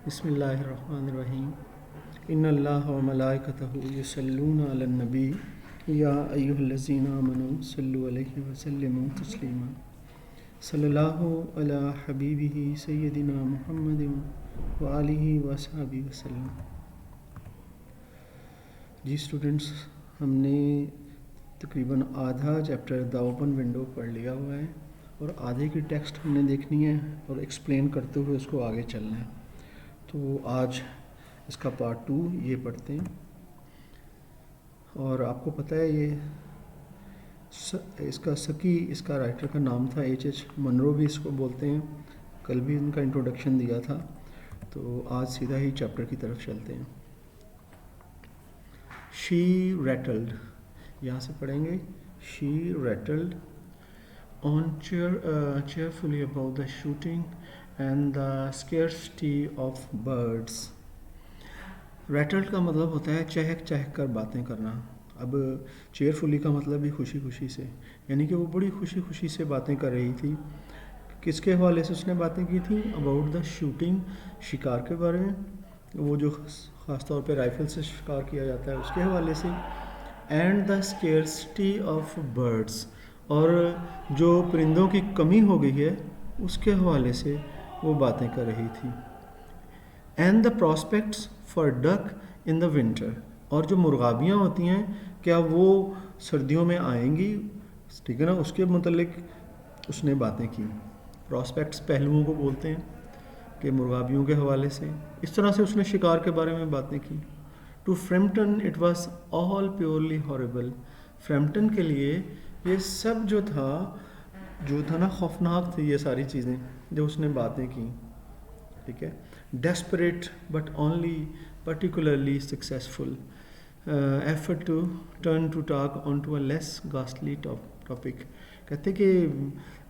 بسم اللہ الرحمن الرحیم ان اللہ و ملائکتہ یصلون علی النبی یا ایھا الذین آمنوا صلوا علیہ وسلموا تسلیما صلی اللہ علی حبیبہ سیدنا محمد و آلہ و اصحابہ وسلم۔ جی اسٹوڈنٹس، ہم نے تقریباً آدھا چیپٹر دا اوپن ونڈو پڑھ لیا ہوا ہے اور آدھے کی ٹیکسٹ ہم نے دیکھنی ہے اور ایکسپلین کرتے ہوئے اس کو آگے چلنا ہے۔ تو آج اس کا پارٹ 2 یہ پڑھتے ہیں، اور آپ کو پتہ ہے یہ اس کا سکی اس کا رائٹر کا نام تھا H.H. منرو بھی اس کو بولتے ہیں۔ کل بھی ان کا انٹروڈکشن دیا تھا، تو آج سیدھا ہی چیپٹر کی طرف چلتے ہیں۔ She rattled، یہاں سے پڑھیں گے She rattled on cheerfully about the shooting and the scarcity of birds۔ rattled کا مطلب ہوتا ہے چہک چہک کر باتیں کرنا۔ اب cheerfully کا مطلب بھی خوشی خوشی سے، یعنی کہ وہ بڑی خوشی خوشی سے باتیں کر رہی تھی۔ کس کے حوالے سے اس نے باتیں کی تھیں؟ about the shooting، شکار کے بارے میں، وہ جو خاص طور پہ رائفل سے شکار کیا جاتا ہے اس کے حوالے سے، and the scarcity of birds، اور جو پرندوں کی کمی ہو گئی ہے اس کے حوالے سے وہ باتیں کر رہی تھی۔ and the prospects for duck in the winter، اور جو مرغابیاں ہوتی ہیں کیا وہ سردیوں میں آئیں گی، ٹھیک ہے نا، اس کے متعلق اس نے باتیں کی۔ پراسپیکٹس پہلوؤں کو بولتے ہیں کہ مرغابیوں کے حوالے سے، اس طرح سے اس نے شکار کے بارے میں باتیں کی۔ to Frampton it was all purely horrible، فرمپٹن کے لیے یہ سب جو تھا نا خوفناک تھی، یہ ساری چیزیں جو اس نے باتیں کی، ٹھیک ہے۔ desperate but only particularly successful effort to turn to talk onto a less ghastly topic، کہتے کہ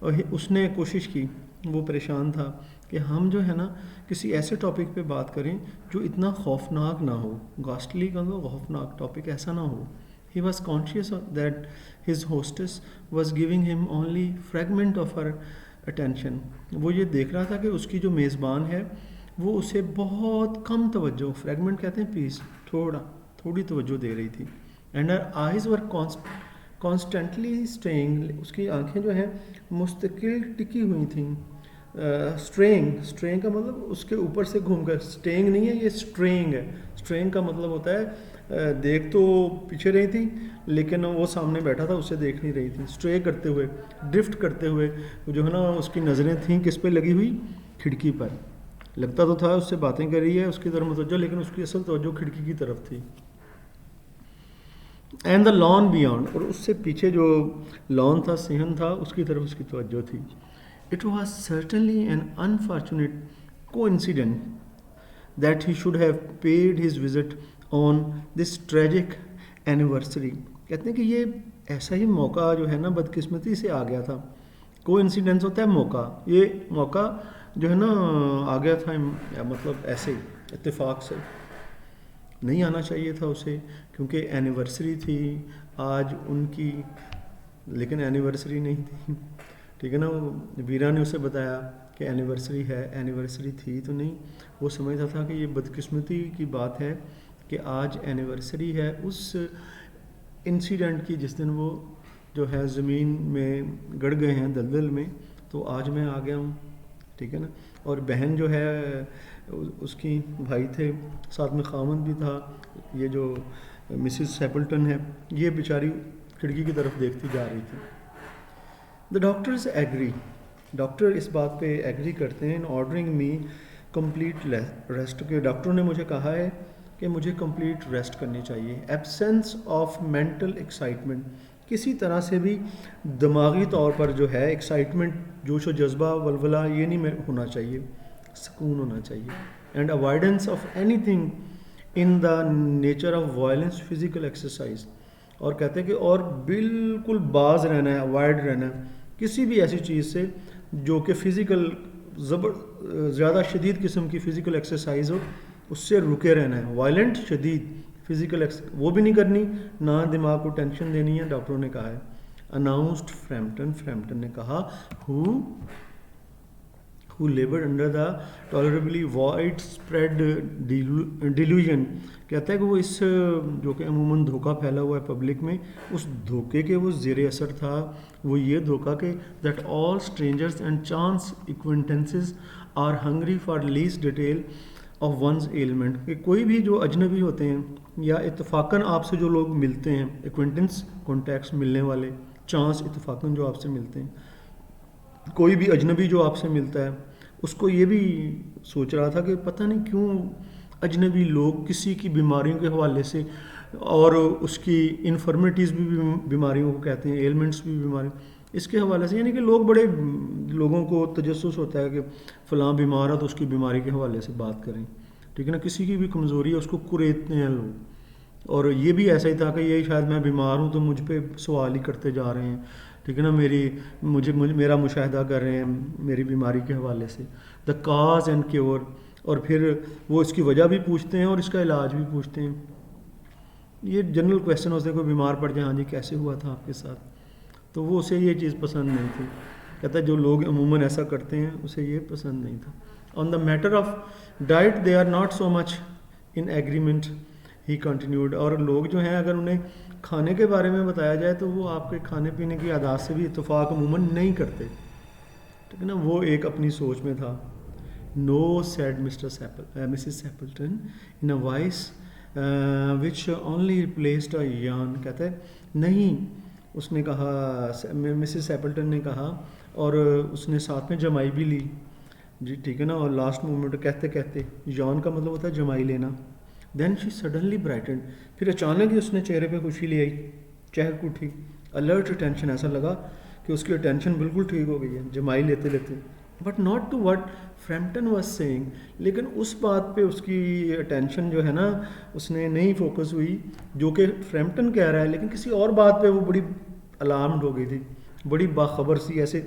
اس نے کوشش کی، وہ پریشان تھا کہ ہم جو ہے نا کسی ایسے ٹاپک پہ بات کریں جو اتنا خوفناک نہ ہو، گاسٹلی کا خوفناک ٹاپک ایسا نہ ہو۔ He was conscious that his hostess was giving him only fragment of her attention، وہ یہ دیکھ رہا تھا کہ اس کی جو میزبان ہے وہ اسے بہت کم توجہ، فریگمنٹ کہتے ہیں پیس، تھوڑی توجہ دے رہی تھی۔ and her eyes were constantly straying، اس کی آنکھیں جو ہیں مستقل ٹکی ہوئی تھیں۔ اسٹرینگ کا مطلب اس کے اوپر سے گھوم کر، اسٹینگ نہیں ہے، یہ اسٹرینگ ہے۔ اسٹرینگ کا مطلب ہوتا ہے دیکھ تو پیچھے رہی تھی لیکن وہ سامنے بیٹھا تھا اسے دیکھ نہیں رہی تھی، اسٹرے کرتے ہوئے، ڈرفٹ کرتے ہوئے، جو ہے نا اس کی نظریں تھیں کس پہ لگی ہوئی؟ کھڑکی پر۔ لگتا تو تھا اس سے باتیں کر رہی ہے، اس کی طرف متوجہ، لیکن اس کی اصل توجہ کھڑکی کی طرف تھی۔ اینڈ دا لان بیانڈ، اور اس سے پیچھے جو لان تھا، صحن تھا، اس کی طرف اس کی توجہ تھی۔ It was certainly an unfortunate coincidence that he should have paid his visit on this tragic anniversary، کہتے ہیں کہ یہ ایسا ہی موقع جو ہے نا بدقسمتی سے آ گیا تھا۔ کوانسیڈنس ہوتا ہے موقع، یہ موقع جو ہے نا آ گیا تھا، مطلب ایسے اتفاق سے، نہیں آنا چاہیے تھا اسے، کیونکہ اینیورسری تھی آج ان کی، لیکن اینیورسری نہیں تھی، ٹھیک ہے نا۔ ویرا نے اسے بتایا کہ اینیورسری ہے، اینیورسری تھی تو نہیں، وہ سمجھتا تھا کہ یہ بدقسمتی کی بات ہے کہ آج اینیورسری ہے اس انسیڈنٹ کی جس دن وہ جو ہے زمین میں گڑ گئے ہیں دلدل میں، تو آج میں آ گیا ہوں، ٹھیک ہے نا۔ اور بہن جو ہے اس کی بھائی تھے، ساتھ میں خاوند بھی تھا، یہ جو مسز سیپلٹن ہے، یہ بیچاری کھڑکی کی طرف دیکھتی جا رہی تھی۔ The doctors agree، ڈاکٹر اس بات پہ ایگری کرتے ہیں، ordering me complete rest، کہ ڈاکٹروں نے مجھے کہا ہے کہ مجھے کمپلیٹ ریسٹ کرنی چاہیے۔ absence of mental excitement، کسی طرح سے بھی دماغی طور پر جو ہے ایکسائٹمنٹ، جوش و جذبہ، ولولہ، یہ نہیں ہونا چاہیے، سکون ہونا چاہیے۔ and avoidance of anything in the nature of violence physical exercise، اور کہتے ہیں کہ اور بالکل باز رہنا ہے، اوائڈ رہنا ہے کسی بھی ایسی چیز سے جو کہ فزیکل زیادہ شدید قسم کی فزیکل ایکسرسائز ہو، اس سے رکے رہنا ہے۔ وائلنٹ، شدید فزیکل وہ بھی نہیں کرنی، نہ دماغ کو ٹینشن دینی ہے، ڈاکٹروں نے کہا ہے۔ اناؤنسڈ فرمپٹن نے کہا، who labored under the tolerably widespread delusion. کہتا ہے کہ وہ اس جو کہ عموماً دھوکہ پھیلا ہوا ہے پبلک میں، اس دھوکے کے وہ زیر اثر تھا. وہ یہ دھوکہ کہ that all strangers and chance acquaintances are hungry for least detail of one's ailment. کہ کوئی بھی جو اجنبی ہوتے ہیں یا اتفاقاً آپ سے جو لوگ ملتے ہیں، acquaintance کانٹیکٹس ملنے والے، چانس اتفاقاً جو آپ سے ملتے ہیں، کوئی بھی اجنبی جو آپ سے ملتا ہے اس کو یہ بھی سوچ رہا تھا کہ پتہ نہیں کیوں اجنبی لوگ کسی کی بیماریوں کے حوالے سے اور اس کی انفرمیٹیز بھی بیماریوں کو کہتے ہیں، ایلمنٹس بھی بیماری، اس کے حوالے سے، یعنی کہ لوگ بڑے لوگوں کو تجسس ہوتا ہے کہ فلاں بیمار ہے تو اس کی بیماری کے حوالے سے بات کریں، ٹھیک ہے نا. کسی کی بھی کمزوری ہے اس کو کریتتے ہیں لوگ. اور یہ بھی ایسا ہی تھا کہ یہ شاید میں بیمار ہوں تو مجھ پہ سوال ہی کرتے جا رہے ہیں، ٹھیک ہے نا، میرا مشاہدہ کر رہے ہیں میری بیماری کے حوالے سے. دا کاز اینڈ کیور، اور پھر وہ اس کی وجہ بھی پوچھتے ہیں اور اس کا علاج بھی پوچھتے ہیں. یہ جنرل کویسچن ہوتے ہیں، کوئی بیمار پڑ جائے، ہاں جی کیسے ہوا تھا آپ کے ساتھ، تو وہ اسے یہ چیز پسند نہیں تھی. کہتا ہے جو لوگ عموماً ایسا کرتے ہیں اسے یہ پسند نہیں تھا. On the matter of diet they are not so much in agreement he continued. اور لوگ جو ہیں اگر انہیں کھانے کے بارے میں بتایا جائے تو وہ آپ کے کھانے پینے کی عادات سے بھی اتفاق عموماً نہیں کرتے، ٹھیک ہے نا. وہ ایک اپنی سوچ میں تھا. No said Mrs Stapleton in a voice which only replaced a yawn. کہتا ہے نہیں، اس نے کہا، مسز سیپلٹن نے کہا، اور اس نے ساتھ میں جمائی بھی لی جی، ٹھیک ہے نا. اور لاسٹ مومنٹ کہتے کہتے، یان کا مطلب ہوتا ہے جمائی لینا. دین شی سڈنلی برائٹنڈ، پھر اچانک ہی اس نے چہرے پہ خوشی لے آئی، چہک اٹھی. الرٹ اٹینشن، ایسا لگا کہ اس کی اٹینشن بالکل ٹھیک ہو گئی ہے جمائی لیتے لیتے. But not to what Frampton was seeing, لیکن اس بات پہ اس کی اٹینشن جو ہے نا اس نے نہیں فوکس ہوئی جو کہ فرمپٹن کہہ رہا ہے، لیکن کسی اور بات پہ وہ بڑی الارمڈ ہو گئی تھی، بڑی باخبر سی ایسے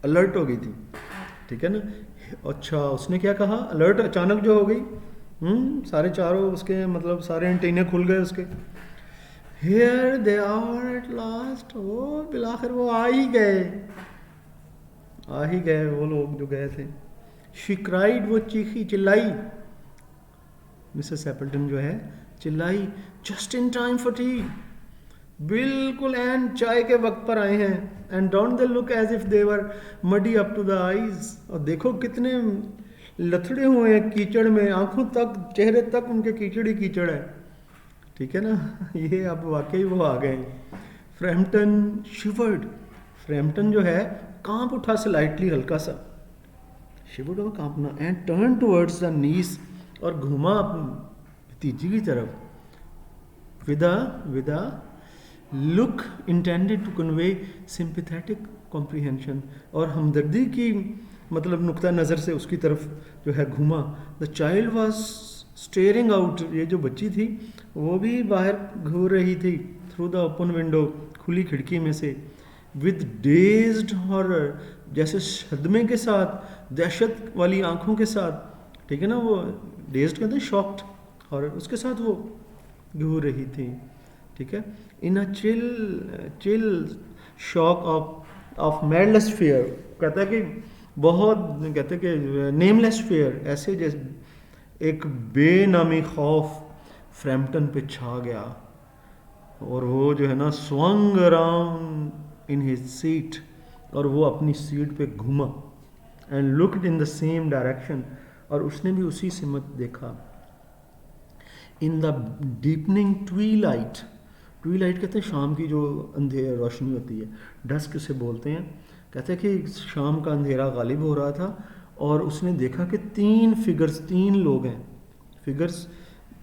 الرٹ ہو گئی تھی، ٹھیک ہے نا. اچھا اس نے کیا کہا، الرٹ اچانک جو ہو گئی، سارے چاروں اس کے مطلب سارے انٹینے کھل گئے اس کے. Here they are at last, وہ بالآخر وہ آ ہی گئے وہ لوگ جو گئے تھے. شی کرائیڈ، وہ چیخی چلائی، مسز سیپلٹن جو ہے چلائی. Just in time for tea, بالکل اینڈ چائے کے وقت پر آئے ہیں. And don't they look as if they were muddy up to the eyes, اور دیکھو کتنے لتھڑے ہوئے ہیں کیچڑ میں، آنکھوں تک چہرے تک ان کے کیچڑ ہی کیچڑ ہے، ٹھیک ہے نا. یہ اب واقعی وہ آ گئے. فرمپٹن شیورڈ، فرمپٹن جو ہے کانپ اٹھا سلائٹلی، ہلکا سا شیورڈ اور کانپنا. And turn towards the niece, اور گھوما اپنی بھتیجی کی طرف. With a look intended to convey sympathetic comprehension, اور ہمدردی کی مطلب نقطہ نظر سے اس کی طرف جو ہے گھوما. The child was steering out, یہ جو بچی تھی وہ بھی باہر گھور رہی تھی، تھرو دا اوپن ونڈو، کھلی کھڑکی میں سے. ود ڈیزڈ ہارر، جیسے صدمے کے ساتھ، دہشت والی آنکھوں کے ساتھ، ٹھیک ہے نا. وہ ڈیزڈ کہتے ہیں شاکڈ، ہارر اس کے ساتھ وہ گھور رہی تھی، ٹھیک ہے. ان اے چل شاک آف میڈلیس فیئر، کہتا ہے کہ بہت، کہتے ہیں کہ نیم لیس فیئر، ایسے جیسے ایک بے نامی خوف فرمپٹن پہ چھا گیا. اور وہ جو ہے نا swing around in his seat, اور وہ اپنی سیٹ پہ گھوما. And looked in the same direction, اور اس نے بھی اسی سمت دیکھا. ان دا ڈیپننگ ٹویلائٹ، ٹویلائٹ کہتے ہیں شام کی جو اندھیر روشنی ہوتی ہے، ڈسک اسے بولتے ہیں. کہتے ہیں کہ شام کا اندھیرا غالب ہو رہا تھا، اور اس نے دیکھا کہ 3 لوگ ہیں، فگرز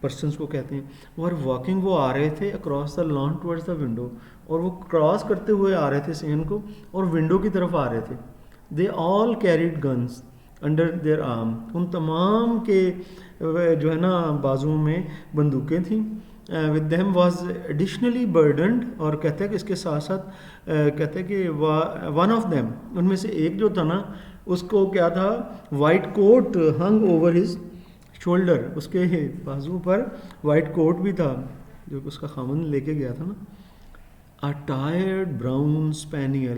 پرسنس کو کہتے ہیں، وہ واکنگ، وہ آ رہے تھے across the lawn towards the window, اور وہ کراس کرتے ہوئے آ رہے تھے سین کو، اور ونڈو کی طرف آ رہے تھے. دے آل کیریڈ گنز انڈر دیئر آرم، ان تمام کے جو ہے نا بازوؤں میں بندوقیں تھیں. With them was additionally broadened, اور کہتے ہیں کہ اس کے ساتھ ساتھ کہتے ہیں کہ ون آف دیم، ان میں سے ایک جو تھا نا اس کو کیا تھا، وائٹ کوٹ ہنگ اوور ہز شولڈر، اس کے بازو پر وائٹ کوٹ بھی تھا جو اس کا خامن لے کے گیا تھا نا. A tired brown spaniel,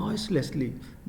Noiselessly,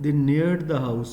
they neared the house,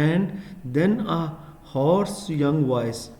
And then a hoarse young voice,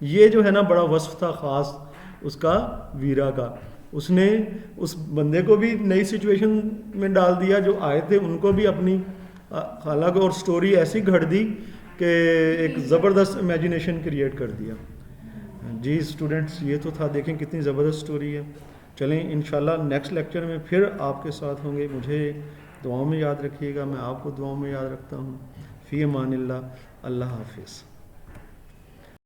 یہ جو ہے نا بڑا وصف تھا خاص اس کا ویرا کا. اس نے اس بندے کو بھی نئی سچویشن میں ڈال دیا، جو آئے تھے ان کو بھی اپنی خالہ کو، اور سٹوری ایسی گھڑ دی کہ ایک زبردست امیجنیشن کریٹ کر دیا. جی اسٹوڈنٹس یہ تو تھا، دیکھیں کتنی زبردست سٹوری ہے. چلیں انشاءاللہ نیکسٹ لیکچر میں پھر آپ کے ساتھ ہوں گے. مجھے دعاؤں میں یاد رکھیے گا، میں آپ کو دعاؤں میں یاد رکھتا ہوں. فی امان اللہ. اللہ حافظ.